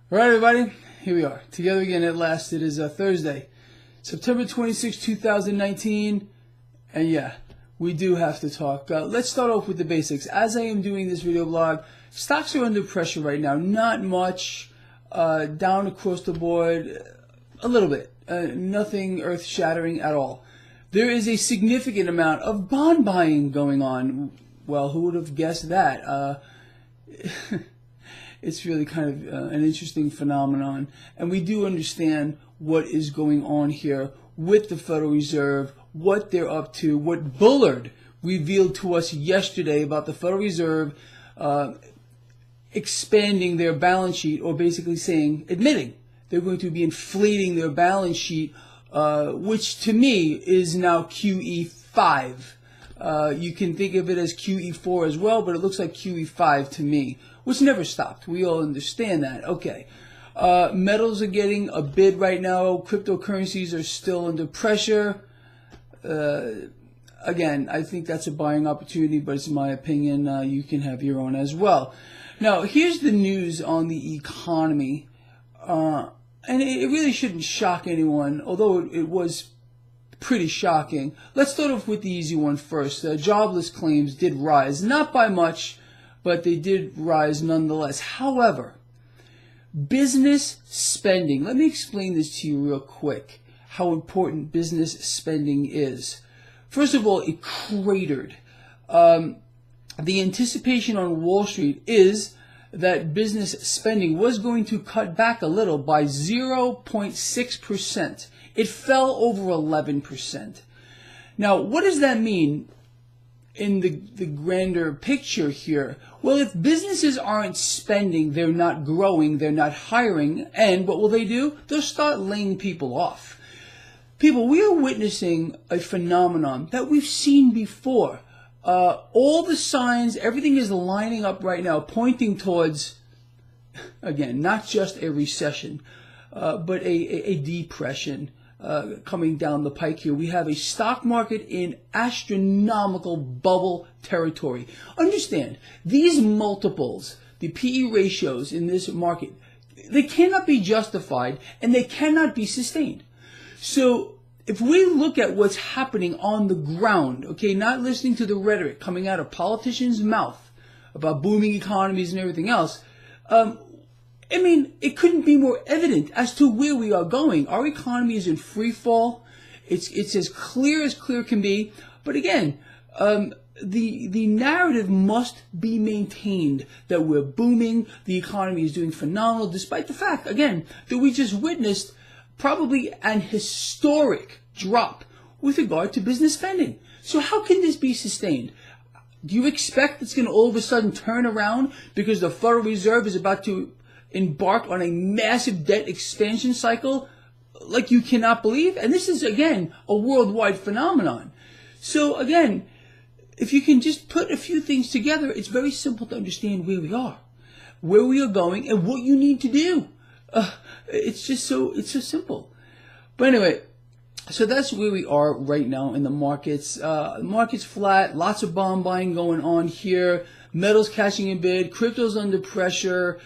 All right, everybody, here we are, together again at last. It is Thursday, September 26, 2019, and yeah, we do have to talk. Let's start off with the basics. As I am doing this video blog, stocks are under pressure right now. Not much, down across the board, a little bit, nothing earth-shattering at all. There is a significant amount of bond buying going on. Well, who would have guessed that? It's really kind of an interesting phenomenon, and we do understand what is going on here with the Federal Reserve, what they're up to, what Bullard revealed to us yesterday about the Federal Reserve expanding their balance sheet, or basically admitting they're going to be inflating their balance sheet, which to me is now QE5. You can think of it as QE4 as well, but it looks like QE5 to me, which never stopped. We all understand that. Okay. Metals are getting a bid right now. Cryptocurrencies are still under pressure. Again, I think that's a buying opportunity, but it's my opinion. You can have your own as well. Now, here's the news on the economy. And it really shouldn't shock anyone, although it was pretty shocking. Let's start off with the easy one first. Jobless claims did rise, not by much, but they did rise nonetheless. However, business spending, let me explain this to you real quick, how important business spending is. First of all, it cratered. The anticipation on Wall Street is that business spending was going to cut back a little by 0.6%. It fell over 11%. Now, what does that mean in the grander picture here? Well, if businesses aren't spending, they're not growing, they're not hiring, and what will they do? They'll start laying people off. People, we are witnessing a phenomenon that we've seen before. All the signs, everything is lining up right now, pointing towards, again, not just a recession, but a depression coming down the pike here. We have a stock market in astronomical bubble territory. Understand, these multiples, the PE ratios in this market, they cannot be justified and they cannot be sustained. So if we look at what's happening on the ground, okay, not listening to the rhetoric coming out of politicians' mouth about booming economies and everything else, I mean, it couldn't be more evident as to where we are going. Our economy is in free fall. It's as clear can be. But again, the narrative must be maintained that we're booming, the economy is doing phenomenal, despite the fact, again, that we just witnessed probably an historic drop with regard to business spending. So how can this be sustained? Do you expect it's going to all of a sudden turn around because the Federal Reserve is about to embark on a massive debt expansion cycle like you cannot believe? And this is, again, a worldwide phenomenon. So, again, if you can just put a few things together, it's very simple to understand where we are, where we are going, and what you need to do. It's so simple. But anyway, so that's where we are right now in the markets. Market's flat, lots of bond buying going on here, metals catching a bid, crypto's under pressure,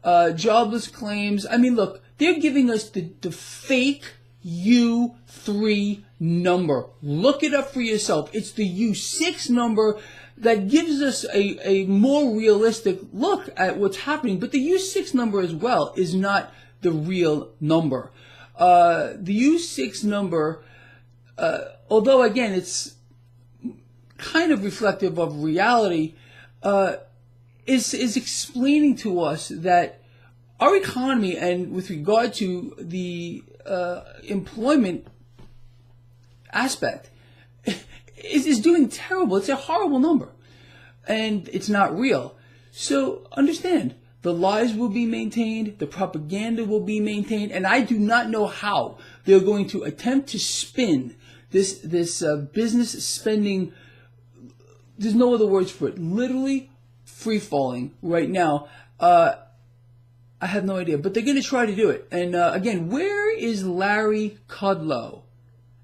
jobless claims. I mean, look, they're giving us the fake U3 number. Look it up for yourself. It's the U6 number that gives us a more realistic look at what's happening. But the U6 number as well is not the real number. The U6 number, although again it's kind of reflective of reality, is explaining to us that our economy, and with regard to the employment aspect, is doing terrible. It's a horrible number, and it's not real. So understand, the lies will be maintained, the propaganda will be maintained, and I do not know how they're going to attempt to spin this business spending. There's no other words for it. Literally free falling right now. I have no idea, but they're going to try to do it. And again, where is Larry Kudlow?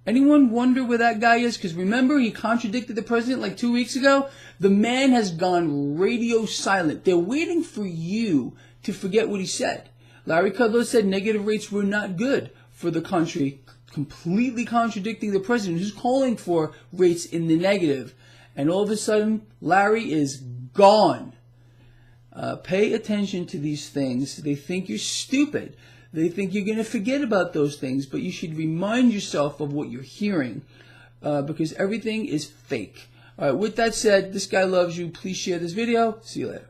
Anyone wonder where that guy is? Because remember, he contradicted the president like 2 weeks ago. The man has gone radio silent. They're waiting for you to forget what he said. Larry Kudlow said negative rates were not good for the country, completely contradicting the president who's calling for rates in the negative. And all of a sudden, Larry is gone. Pay attention to these things. They think you're stupid. They think you're going to forget about those things, but you should remind yourself of what you're hearing because everything is fake. All right, with that said, this guy loves you. Please share this video. See you later.